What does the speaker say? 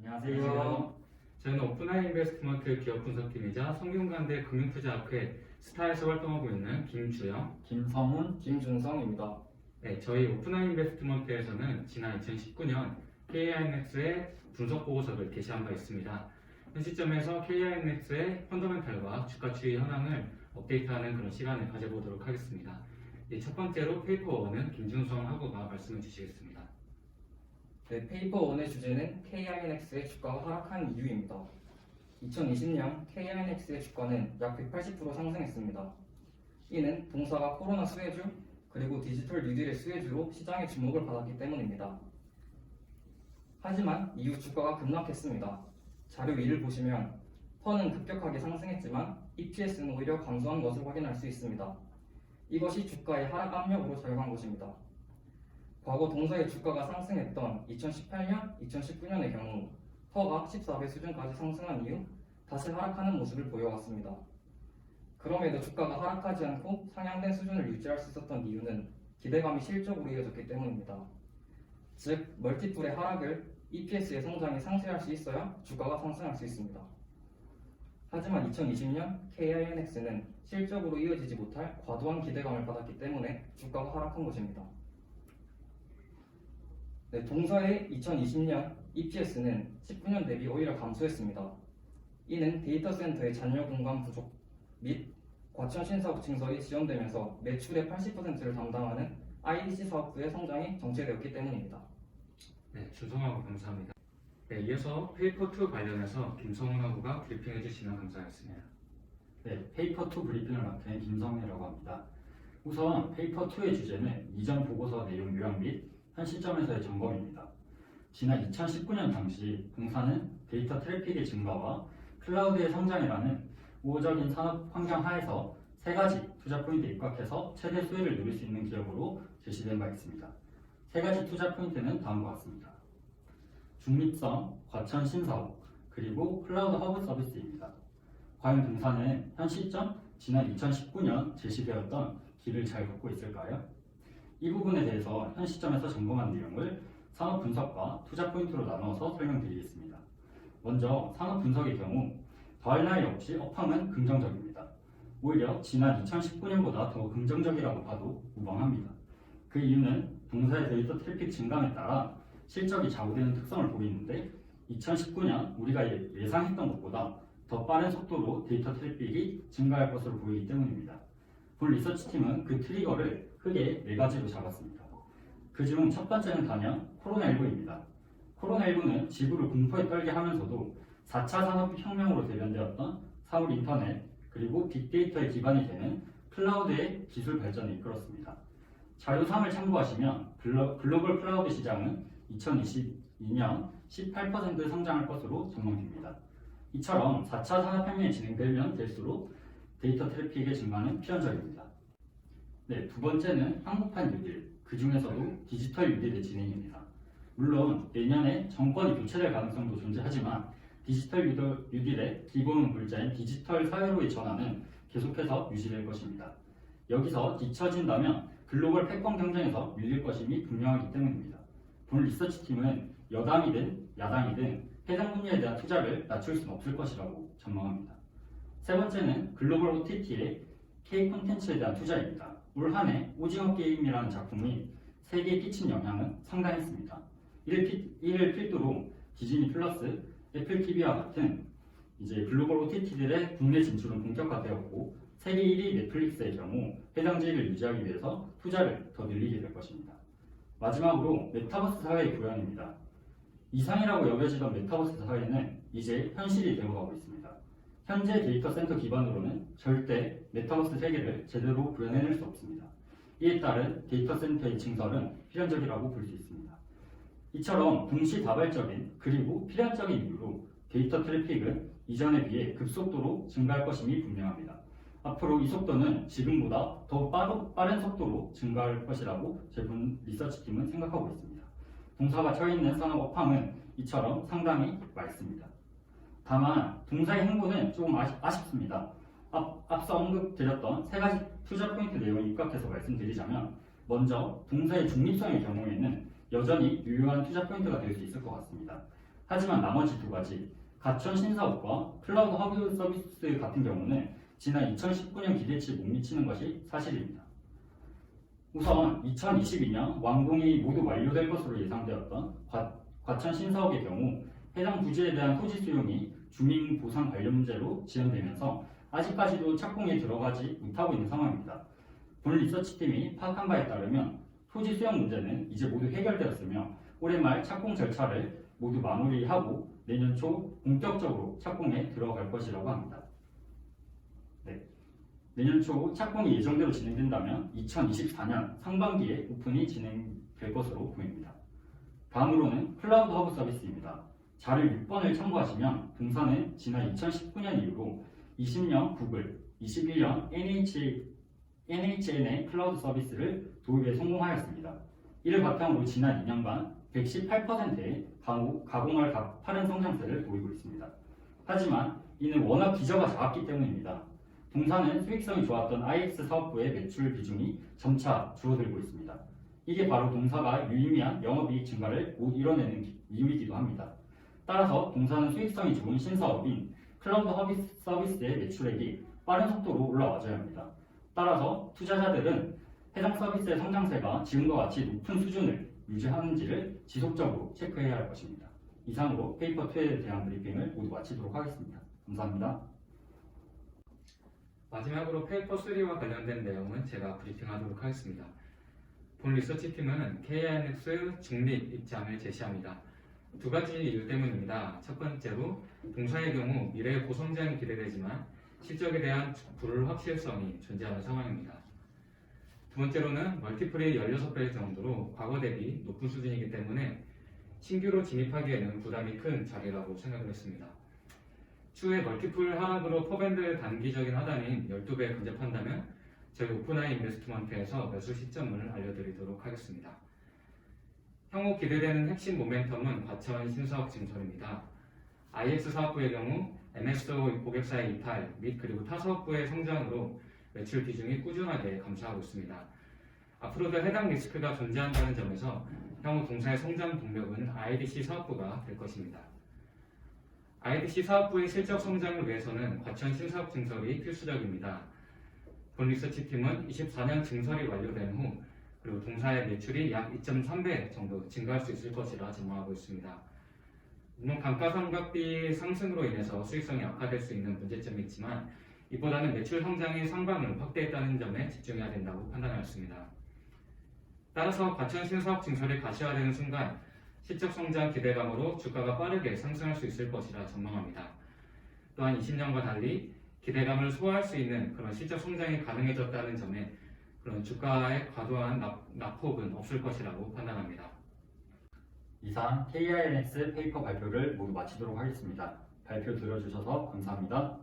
안녕하세요. 저는 오픈아이 인베스트먼트 기업분석팀이자 성균관대 금융투자학회 스타에서 활동하고 있는 김주영, 김성훈, 김준성입니다. 네, 저희 오픈아이 인베스트먼트에서는 지난 2019년 KINX의 분석 보고서를 게시한 바 있습니다. 현 시점에서 KINX의 펀더멘탈과 주가 추이 현황을 업데이트하는 그런 시간을 가져보도록 하겠습니다. 첫 번째로 페이퍼 1은 김준성 학우가 말씀해 주시겠습니다. 네, 페이퍼 1의 주제는 KINX의 주가가 하락한 이유입니다. 2020년 KINX의 주가는 약 180% 상승했습니다. 이는 동사가 코로나 수혜주 그리고 디지털 뉴딜의 수혜주로 시장의 주목을 받았기 때문입니다. 하지만 이후 주가가 급락했습니다. 자료 2를 보시면 펀은 급격하게 상승했지만 EPS는 오히려 감소한 것을 확인할 수 있습니다. 이것이 주가의 하락 압력으로 작용한 것입니다. 과거 동사의 주가가 상승했던 2018년, 2019년의 경우 퍼가 14배 수준까지 상승한 이후 다시 하락하는 모습을 보여왔습니다. 그럼에도 주가가 하락하지 않고 상향된 수준을 유지할 수 있었던 이유는 기대감이 실적으로 이어졌기 때문입니다. 즉, 멀티플의 하락을 EPS의 성장이 상쇄할 수 있어야 주가가 상승할 수 있습니다. 하지만 2020년 KINX는 실적으로 이어지지 못할 과도한 기대감을 받았기 때문에 주가가 하락한 것입니다. 네, 동사의 2020년 EPS는 19년 대비 오히려 감소했습니다. 이는 데이터 센터의 잔여 공간 부족 및 과천 신사업 증설이 지연되면서 매출의 80%를 담당하는 IDC 사업부의 성장이 정체되었기 때문입니다. 네, 준성하고 감사합니다. 네, 이어서 페이퍼 2 관련해서 김성훈 학우가 브리핑해 주시면 감사하겠습니다. 네, 페이퍼 2 브리핑을 맡은 김성훈이라고 합니다. 우선 페이퍼 2의 주제는 이전 보고서 내용 요약 및 현 시점에서의 점검입니다. 지난 2019년 당시 동사는 데이터 트래픽의 증가와 클라우드의 성장이라는 우호적인 산업 환경 하에서 세 가지 투자 포인트에 입각해서 최대 수혜를 누릴 수 있는 기업으로 제시된 바 있습니다. 세 가지 투자 포인트는 다음과 같습니다. 중립성, 과천 신사업, 그리고 클라우드 허브 서비스입니다. 과연 동사는 현 시점, 지난 2019년 제시되었던 길을 잘 걷고 있을까요? 이 부분에 대해서 현 시점에서 점검한 내용을 산업 분석과 투자 포인트로 나누어서 설명드리겠습니다. 먼저 산업 분석의 경우 더할 나위 없이 업황은 긍정적입니다. 오히려 지난 2019년보다 더 긍정적이라고 봐도 무방합니다. 그 이유는 동사의 데이터 트래픽 증감에 따라 실적이 좌우되는 특성을 보이는데 2019년 우리가 예상했던 것보다 더 빠른 속도로 데이터 트래픽이 증가할 것으로 보이기 때문입니다. 본 리서치팀은 그 트리거를 크게 4가지로 잡았습니다. 그중 첫 번째는 단연 코로나19입니다. 코로나19는 지구를 공포에 떨게 하면서도 4차 산업혁명으로 대변되었던 사물 인터넷 그리고 빅데이터의 기반이 되는 클라우드의 기술 발전을 이끌었습니다. 자료 3을 참고하시면 글로벌 클라우드 시장은 2022년 18% 성장할 것으로 전망됩니다. 이처럼 4차 산업혁명이 진행되면 될수록 데이터 트래픽의 증가는 필연적입니다. 네, 두 번째는 한국판 뉴딜, 그 중에서도 디지털 뉴딜의 진행입니다. 물론 내년에 정권이 교체될 가능성도 존재하지만 디지털 뉴딜의 기본 물자인 디지털 사회로의 전환은 계속해서 유지될 것입니다. 여기서 뒤처진다면 글로벌 패권 경쟁에서 밀릴 것임이 분명하기 때문입니다. 본 리서치팀은 여당이든 야당이든 해당 분야에 대한 투자를 낮출 수는 없을 것이라고 전망합니다. 세 번째는 글로벌 OTT의 K 콘텐츠에 대한 투자입니다. 올 한 해 오징어 게임이라는 작품이 세계에 끼친 영향은 상당했습니다. 이를 필두로 디즈니 플러스, 애플 TV와 같은 글로벌 OTT들의 국내 진출은 본격화되었고 세계 1위 넷플릭스의 경우 해당 지위를 유지하기 위해서 투자를 더 늘리게 될 것입니다. 마지막으로 메타버스 사회의 구현입니다. 이상이라고 여겨지던 메타버스 사회는 이제 현실이 되어가고 있습니다. 현재 데이터 센터 기반으로는 절대 메타버스 세계를 제대로 구현해낼 수 없습니다. 이에 따른 데이터 센터의 증설은 필연적이라고 볼 수 있습니다. 이처럼 동시다발적인 그리고 필연적인 이유로 데이터 트래픽은 이전에 비해 급속도로 증가할 것임이 분명합니다. 앞으로 이 속도는 지금보다 더 빠른 속도로 증가할 것이라고 본 리서치팀은 생각하고 있습니다. 동사가 처해있는 산업 업황은 이처럼 상당히 맑습니다. 다만 동사의 행보는 조금 아쉽습니다. 앞서 언급드렸던 세 가지 투자 포인트 내용을 입각해서 말씀드리자면 먼저 동사의 중립성의 경우에는 여전히 유효한 투자 포인트가 될 수 있을 것 같습니다. 하지만 나머지 두 가지 가천 신사업과 클라우드 허브 서비스 같은 경우는 지난 2019년 기대치에 못 미치는 것이 사실입니다. 우선 2022년 완공이 모두 완료될 것으로 예상되었던 과천 신사업의 경우 해당 부지에 대한 토지 수용이 주민 보상 관련 문제로 지연되면서 아직까지도 착공에 들어가지 못하고 있는 상황입니다. 본 리서치팀이 파악한 바에 따르면 토지 수용 문제는 이제 모두 해결되었으며 올해 말 착공 절차를 모두 마무리하고 내년 초 본격적으로 착공에 들어갈 것이라고 합니다. 내년 초 착공이 예정대로 진행된다면 2024년 상반기에 오픈이 진행될 것으로 보입니다. 다음으로는 클라우드 허브 서비스입니다. 자료 6번을 참고하시면 동사는 지난 2019년 이후로 20년 구글, 21년 NHN의 클라우드 서비스를 도입에 성공하였습니다. 이를 바탕으로 지난 2년간 118%의 가공할 빠른 성장세를 보이고 있습니다. 하지만 이는 워낙 기저가 작았기 때문입니다. 동사는 수익성이 좋았던 IX 사업부의 매출 비중이 점차 줄어들고 있습니다. 이게 바로 동사가 유의미한 영업이익 증가를 못 이뤄내는 이유이기도 합니다. 따라서 동사는 수익성이 좋은 신사업인 클라우드 서비스의 매출액이 빠른 속도로 올라와줘야 합니다. 따라서 투자자들은 해당 서비스의 성장세가 지금과 같이 높은 수준을 유지하는지를 지속적으로 체크해야 할 것입니다. 이상으로 페이퍼 2에 대한 브리핑을 모두 마치도록 하겠습니다. 감사합니다. 마지막으로 페이퍼 3와 관련된 내용은 제가 브리핑하도록 하겠습니다. 본 리서치팀은 KINX 중립 입장을 제시합니다. 두 가지 이유 때문입니다. 첫 번째로 동사의 경우 미래의 고성장이 기대되지만 실적에 대한 불확실성이 존재하는 상황입니다. 두 번째로는 멀티플이 16배 정도로 과거 대비 높은 수준이기 때문에 신규로 진입하기에는 부담이 큰 자리라고 생각을 했습니다. 추후에 멀티플 하락으로 퍼밴드 단기적인 하단인 12배 근접한다면 저희 오픈아이 인베스트먼트에서 매수 시점을 알려드리도록 하겠습니다. 향후 기대되는 핵심 모멘텀은 과천 신사업 증설입니다. IX 사업부의 경우 MSO 고객사의 이탈 및 그리고 타 사업부의 성장으로 매출 비중이 꾸준하게 감소하고 있습니다. 앞으로도 해당 리스크가 존재한다는 점에서 향후 동사의 성장 동력은 IDC 사업부가 될 것입니다. IDC 사업부의 실적 성장을 위해서는 과천 신사업 증설이 필수적입니다. 본 리서치팀은 24년 증설이 완료된 후 그리고 동사의 매출이 약 2.3배 정도 증가할 수 있을 것이라 전망하고 있습니다. 물론 감가상각비 상승으로 인해서 수익성이 악화될 수 있는 문제점이 있지만 이보다는 매출 성장의 상방을 확대했다는 점에 집중해야 된다고 판단하였습니다. 따라서 과천 신사업 증설이 가시화되는 순간 실적 성장 기대감으로 주가가 빠르게 상승할 수 있을 것이라 전망합니다. 또한 20년과 달리 기대감을 소화할 수 있는 그런 실적 성장이 가능해졌다는 점에 그런 주가의 과도한 낙폭은 없을 것이라고 판단합니다. 이상 KINX 페이퍼 발표를 모두 마치도록 하겠습니다. 발표 들어주셔서 감사합니다.